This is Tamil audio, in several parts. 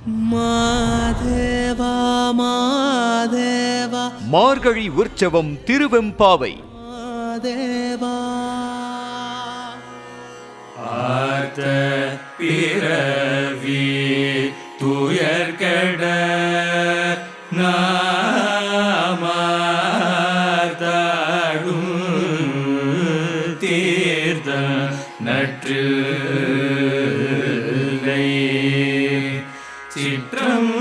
மாதேவா மாதேவா மார்கழி உற்சவம் திருவெம்பாவை. மாதேவா ஆர்த்த பிறவி துயர்கட நாமார்த்தாடும் தீர்த்த நற்றில்லை சிற்றம்பலத்தேதியாடும்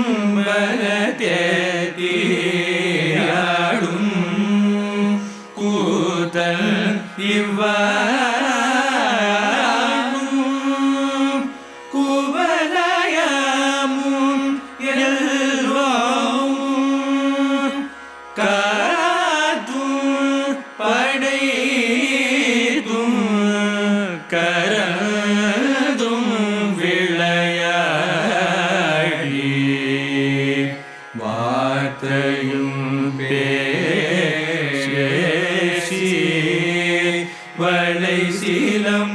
கூத்தல் இவ்வாடும் குவலயமும் எல்வாவும் காத்தும் படைத்தும் கரதும் விளையாடி வார்த்தையும் பேசி வளை சிலம்பவார்கலைகள்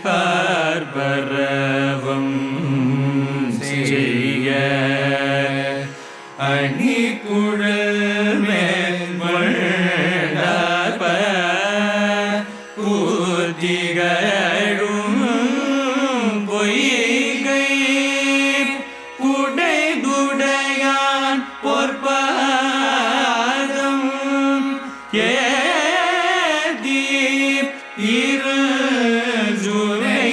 பார்பரவம் செய்ய அணி குழல் மேல்மண்டார்ப பூத்திகளும் பொய்கை குடைதுடையான் பொற்பாதம் ஏதி இரு ஜுனை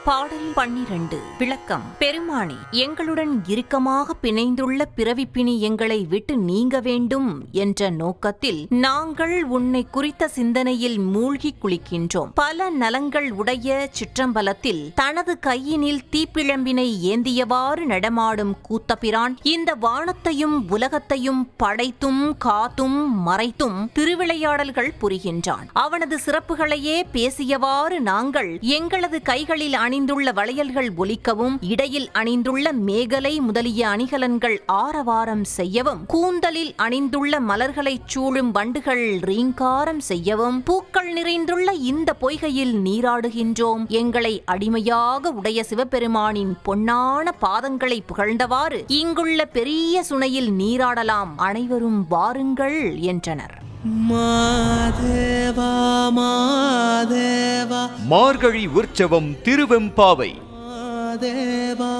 பாடல் 12. விளக்கம். பெருமானே, எங்களுடன் இறுக்கமாக பிணைந்துள்ள பிறவிப்பிணி எங்களை விட்டு நீங்க வேண்டும் என்ற நோக்கத்தில் நாங்கள் உன்னை குறித்த சிந்தனையில் மூழ்கி குளிக்கின்றோம். பல நலங்கள் உடைய சிற்றம்பலத்தில் தனது கையினில் தீப்பிழம்பினை ஏந்தியவாறு நடமாடும் கூத்தபிரான் இந்த வானத்தையும் உலகத்தையும் படைத்தும் காத்தும் மறைத்தும் திருவிளையாடல்கள் புரிகின்றான். அவனது சிறப்புகளையே பேசியவாறு நாங்கள் எங்களது கைகளில் அணிந்துள்ள வளையல்கள் ஒலிக்கவும், இடையில் அணிந்துள்ள மேகலை முதலிய அணிகலன்கள் ஆரவாரம் செய்யவும், கூந்தலில் அணிந்துள்ள மலர்களைச் சூழும் வண்டுகள் ரீங்காரம் செய்யவும், பூக்கள் நிறைந்துள்ள இந்த பொய்கையில் நீராடுகின்றோம். எங்களை அடிமையாக உடைய சிவபெருமானின் பொன்னான பாதங்களை புகழ்ந்தவாறு இங்குள்ள பெரிய சுனையில் நீராடலாம், அனைவரும் வாருங்கள் என்றனர். மாதேவா மாதேவா மார்கழி உற்சவம் திருவெம்பாவை. மாதேவா